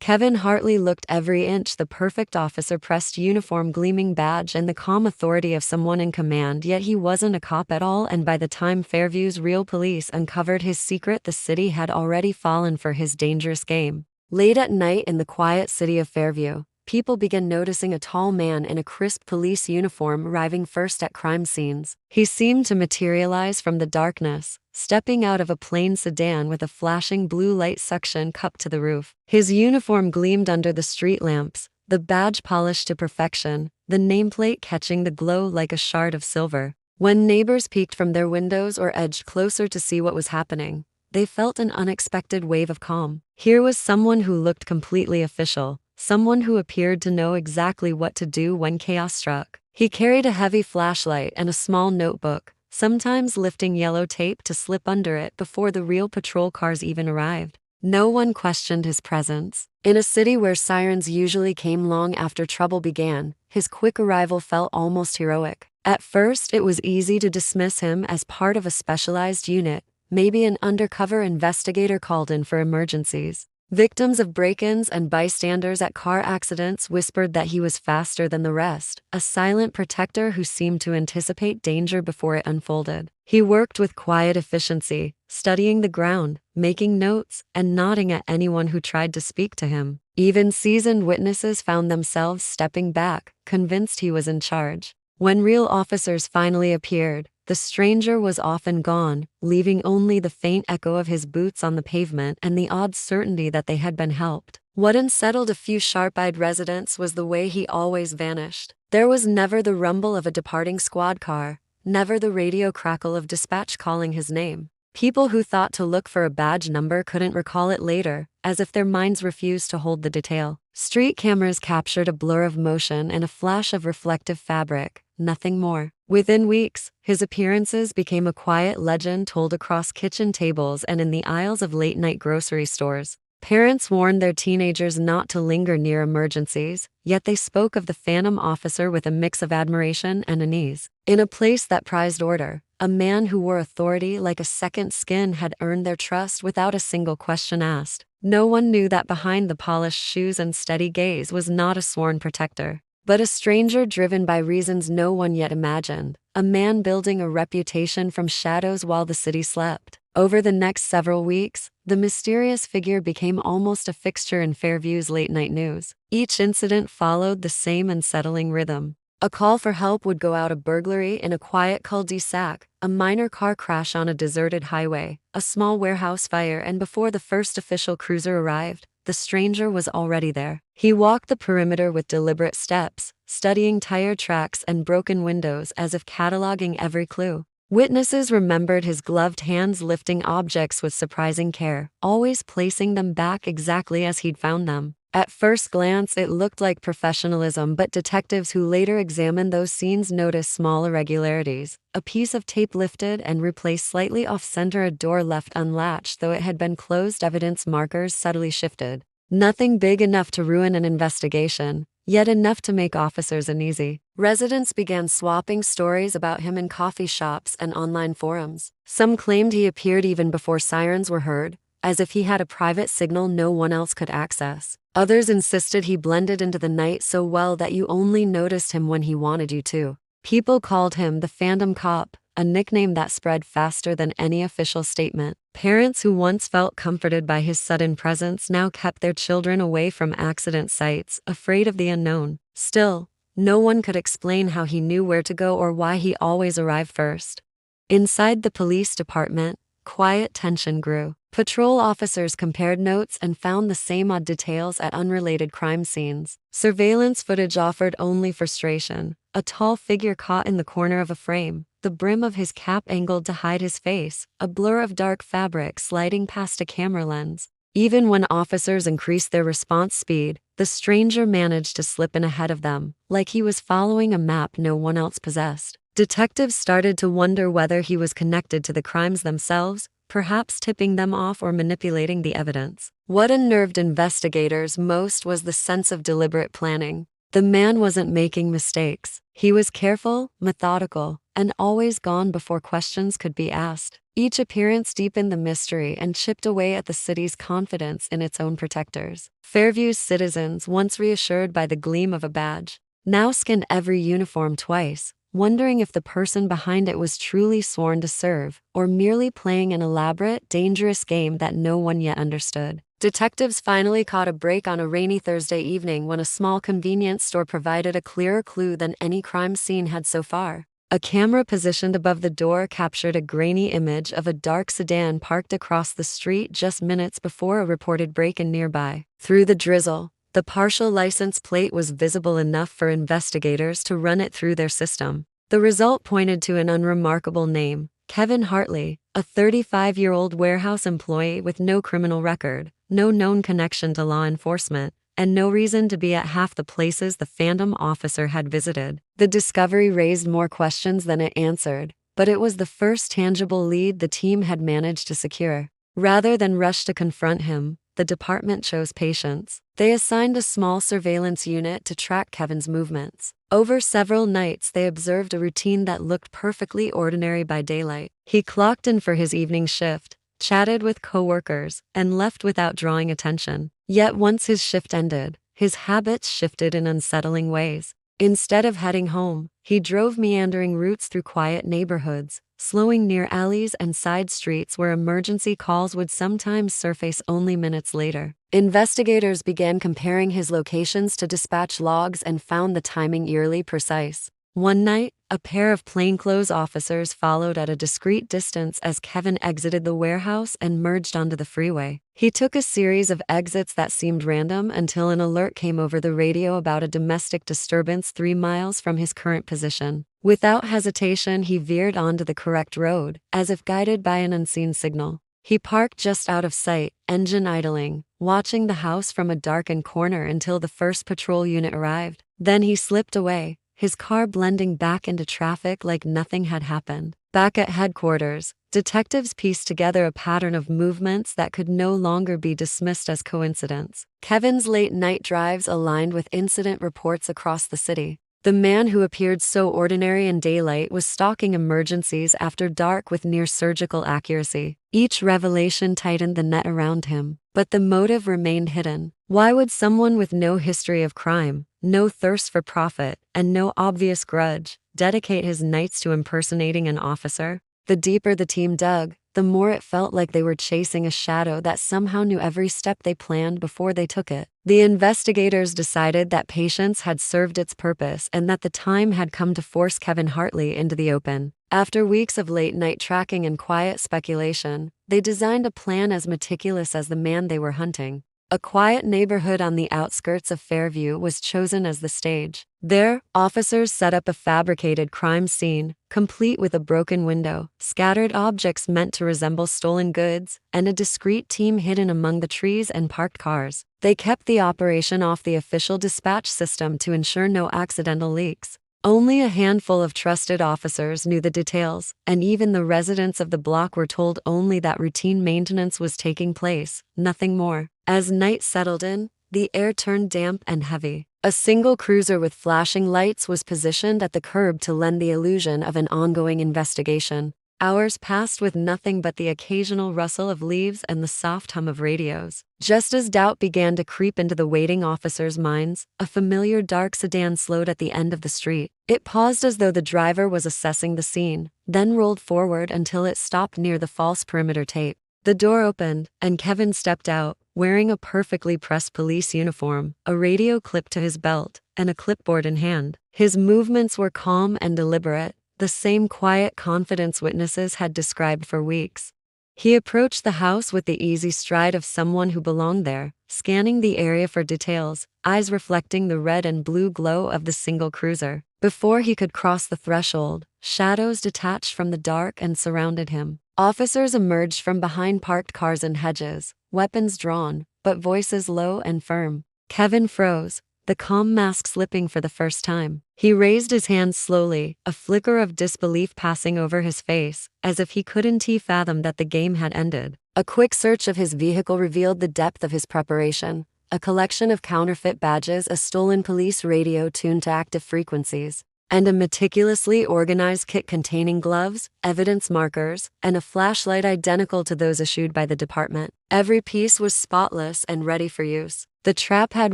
Kevin Hartley looked every inch the perfect officer, pressed uniform, gleaming badge, and the calm authority of someone in command, yet he wasn't a cop at all, and by the time Fairview's real police uncovered his secret, the city had already fallen for his dangerous game. Late at night in the quiet city of Fairview, people began noticing a tall man in a crisp police uniform arriving first at crime scenes. He seemed to materialize from the darkness, stepping out of a plain sedan with a flashing blue light suction cup to the roof. His uniform gleamed under the street lamps, the badge polished to perfection, the nameplate catching the glow like a shard of silver. When neighbors peeked from their windows or edged closer to see what was happening, they felt an unexpected wave of calm. Here was someone who looked completely official, someone who appeared to know exactly what to do when chaos struck. He carried a heavy flashlight and a small notebook, sometimes lifting yellow tape to slip under it before the real patrol cars even arrived. No one questioned his presence. In a city where sirens usually came long after trouble began, his quick arrival felt almost heroic. At first, it was easy to dismiss him as part of a specialized unit, maybe an undercover investigator called in for emergencies. Victims of break-ins and bystanders at car accidents whispered that he was faster than the rest, a silent protector who seemed to anticipate danger before it unfolded. He worked with quiet efficiency, studying the ground, making notes, and nodding at anyone who tried to speak to him. Even seasoned witnesses found themselves stepping back, convinced he was in charge. When real officers finally appeared, the stranger was often gone, leaving only the faint echo of his boots on the pavement and the odd certainty that they had been helped. What unsettled a few sharp-eyed residents was the way he always vanished. There was never the rumble of a departing squad car, never the radio crackle of dispatch calling his name. People who thought to look for a badge number couldn't recall it later, as if their minds refused to hold the detail. Street cameras captured a blur of motion and a flash of reflective fabric, nothing more. Within weeks, his appearances became a quiet legend told across kitchen tables and in the aisles of late-night grocery stores. Parents warned their teenagers not to linger near emergencies, yet they spoke of the phantom officer with a mix of admiration and unease. In a place that prized order, a man who wore authority like a second skin had earned their trust without a single question asked. No one knew that behind the polished shoes and steady gaze was not a sworn protector, but a stranger driven by reasons no one yet imagined, a man building a reputation from shadows while the city slept. Over the next several weeks, the mysterious figure became almost a fixture in Fairview's late-night news. Each incident followed the same unsettling rhythm. A call for help would go out: a burglary in a quiet cul-de-sac, a minor car crash on a deserted highway, a small warehouse fire, and before the first official cruiser arrived, the stranger was already there. He walked the perimeter with deliberate steps, studying tire tracks and broken windows as if cataloging every clue. Witnesses remembered his gloved hands lifting objects with surprising care, always placing them back exactly as he'd found them. At first glance, it looked like professionalism, but detectives who later examined those scenes noticed small irregularities: a piece of tape lifted and replaced slightly off-center, a door left unlatched though it had been closed, evidence markers subtly shifted. Nothing big enough to ruin an investigation, yet enough to make officers uneasy. Residents began swapping stories about him in coffee shops and online forums. Some claimed he appeared even before sirens were heard, as if he had a private signal no one else could access. Others insisted he blended into the night so well that you only noticed him when he wanted you to. People called him the Phantom Cop, a nickname that spread faster than any official statement. Parents who once felt comforted by his sudden presence now kept their children away from accident sites, afraid of the unknown. Still, no one could explain how he knew where to go or why he always arrived first. Inside the police department, quiet tension grew. Patrol officers compared notes and found the same odd details at unrelated crime scenes. Surveillance footage offered only frustration: a tall figure caught in the corner of a frame, the brim of his cap angled to hide his face, a blur of dark fabric sliding past a camera lens. Even when officers increased their response speed, the stranger managed to slip in ahead of them, like he was following a map no one else possessed. Detectives started to wonder whether he was connected to the crimes themselves, perhaps tipping them off or manipulating the evidence. What unnerved investigators most was the sense of deliberate planning. The man wasn't making mistakes. He was careful, methodical, and always gone before questions could be asked. Each appearance deepened the mystery and chipped away at the city's confidence in its own protectors. Fairview's citizens, once reassured by the gleam of a badge, now scanned every uniform twice, wondering if the person behind it was truly sworn to serve or merely playing an elaborate, dangerous game that no one yet understood. Detectives finally caught a break on a rainy Thursday evening when a small convenience store provided a clearer clue than any crime scene had so far. A camera positioned above the door captured a grainy image of a dark sedan parked across the street just minutes before a reported break-in nearby. Through the drizzle, the partial license plate was visible enough for investigators to run it through their system. The result pointed to an unremarkable name, Kevin Hartley, a 35-year-old warehouse employee with no criminal record, no known connection to law enforcement, and no reason to be at half the places the phantom officer had visited. The discovery raised more questions than it answered, but it was the first tangible lead the team had managed to secure. Rather than rush to confront him, the department chose patience. They assigned a small surveillance unit to track Kevin's movements. Over several nights, they observed a routine that looked perfectly ordinary by daylight. He clocked in for his evening shift, chatted with coworkers, and left without drawing attention. Yet once his shift ended, his habits shifted in unsettling ways. Instead of heading home, he drove meandering routes through quiet neighborhoods, slowing near alleys and side streets where emergency calls would sometimes surface only minutes later. Investigators began comparing his locations to dispatch logs and found the timing eerily precise. One night, a pair of plainclothes officers followed at a discreet distance as Kevin exited the warehouse and merged onto the freeway. He took a series of exits that seemed random until an alert came over the radio about a domestic disturbance 3 miles from his current position. Without hesitation, he veered onto the correct road, as if guided by an unseen signal. He parked just out of sight, engine idling, watching the house from a darkened corner until the first patrol unit arrived. Then he slipped away, his car blending back into traffic like nothing had happened. Back at headquarters, detectives pieced together a pattern of movements that could no longer be dismissed as coincidence. Kevin's late-night drives aligned with incident reports across the city. The man who appeared so ordinary in daylight was stalking emergencies after dark with near-surgical accuracy. Each revelation tightened the net around him, but the motive remained hidden. Why would someone with no history of crime, no thirst for profit, and no obvious grudge dedicate his nights to impersonating an officer? The deeper the team dug, the more it felt like they were chasing a shadow that somehow knew every step they planned before they took it. The investigators decided that patience had served its purpose and that the time had come to force Kevin Hartley into the open. After weeks of late-night tracking and quiet speculation, they designed a plan as meticulous as the man they were hunting. A quiet neighborhood on the outskirts of Fairview was chosen as the stage. There, officers set up a fabricated crime scene, complete with a broken window, scattered objects meant to resemble stolen goods, and a discreet team hidden among the trees and parked cars. They kept the operation off the official dispatch system to ensure no accidental leaks. Only a handful of trusted officers knew the details, and even the residents of the block were told only that routine maintenance was taking place, nothing more. As night settled in, the air turned damp and heavy. A single cruiser with flashing lights was positioned at the curb to lend the illusion of an ongoing investigation. Hours passed with nothing but the occasional rustle of leaves and the soft hum of radios. Just as doubt began to creep into the waiting officers' minds, a familiar dark sedan slowed at the end of the street. It paused as though the driver was assessing the scene, then rolled forward until it stopped near the false perimeter tape. The door opened, and Kevin stepped out, wearing a perfectly pressed police uniform, a radio clipped to his belt, and a clipboard in hand. His movements were calm and deliberate, the same quiet confidence witnesses had described for weeks. He approached the house with the easy stride of someone who belonged there, scanning the area for details, eyes reflecting the red and blue glow of the single cruiser. Before he could cross the threshold, shadows detached from the dark and surrounded him. Officers emerged from behind parked cars and hedges, weapons drawn, but voices low and firm. Kevin froze, the calm mask slipping for the first time. He raised his hands slowly, a flicker of disbelief passing over his face, as if he couldn't fathom that the game had ended. A quick search of his vehicle revealed the depth of his preparation. A collection of counterfeit badges, a stolen police radio tuned to active frequencies, and a meticulously organized kit containing gloves, evidence markers, and a flashlight identical to those issued by the department. Every piece was spotless and ready for use. The trap had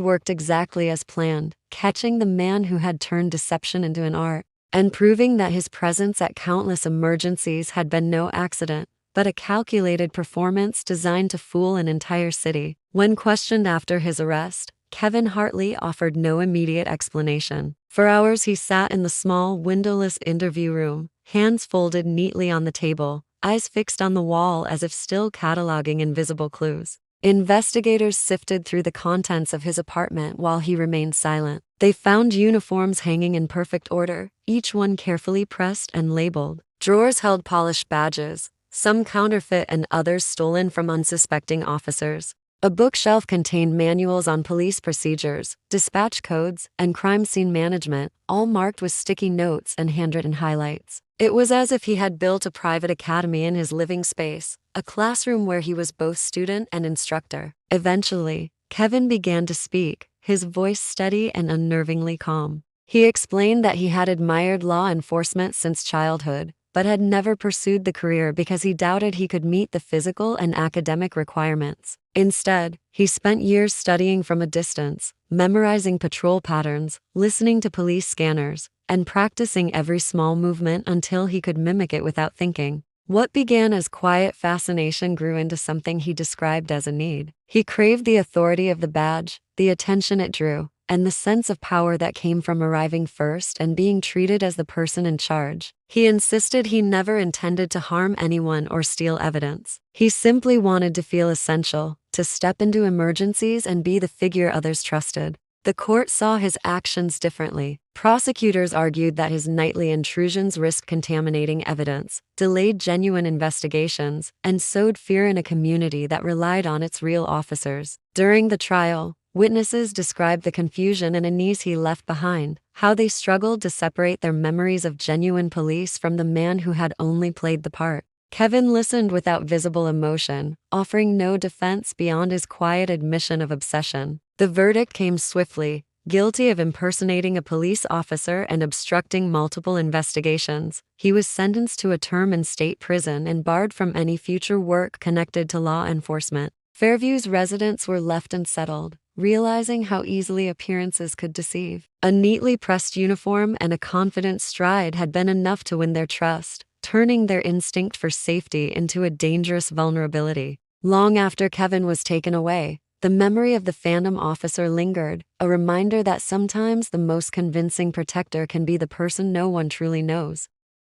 worked exactly as planned, catching the man who had turned deception into an art, and proving that his presence at countless emergencies had been no accident, but a calculated performance designed to fool an entire city. When questioned after his arrest, Kevin Hartley offered no immediate explanation. For hours he sat in the small, windowless interview room, hands folded neatly on the table, eyes fixed on the wall as if still cataloging invisible clues. Investigators sifted through the contents of his apartment while he remained silent. They found uniforms hanging in perfect order, each one carefully pressed and labeled. Drawers held polished badges, some counterfeit and others stolen from unsuspecting officers. A bookshelf contained manuals on police procedures, dispatch codes, and crime scene management, all marked with sticky notes and handwritten highlights. It was as if he had built a private academy in his living space, a classroom where he was both student and instructor. Eventually, Kevin began to speak, his voice steady and unnervingly calm. He explained that he had admired law enforcement since childhood, but had never pursued the career because he doubted he could meet the physical and academic requirements. Instead, he spent years studying from a distance, memorizing patrol patterns, listening to police scanners, and practicing every small movement until he could mimic it without thinking. What began as quiet fascination grew into something he described as a need. He craved the authority of the badge, the attention it drew, and the sense of power that came from arriving first and being treated as the person in charge. He insisted he never intended to harm anyone or steal evidence. He simply wanted to feel essential, to step into emergencies and be the figure others trusted. The court saw his actions differently. Prosecutors argued that his nightly intrusions risked contaminating evidence, delayed genuine investigations, and sowed fear in a community that relied on its real officers. During the trial, witnesses described the confusion and unease he left behind, how they struggled to separate their memories of genuine police from the man who had only played the part. Kevin listened without visible emotion, offering no defense beyond his quiet admission of obsession. The verdict came swiftly: guilty of impersonating a police officer and obstructing multiple investigations. He was sentenced to a term in state prison and barred from any future work connected to law enforcement. Fairview's residents were left unsettled, realizing how easily appearances could deceive. A neatly pressed uniform and a confident stride had been enough to win their trust, turning their instinct for safety into a dangerous vulnerability. Long after Kevin was taken away, the memory of the phantom officer lingered, a reminder that sometimes the most convincing protector can be the person no one truly knows.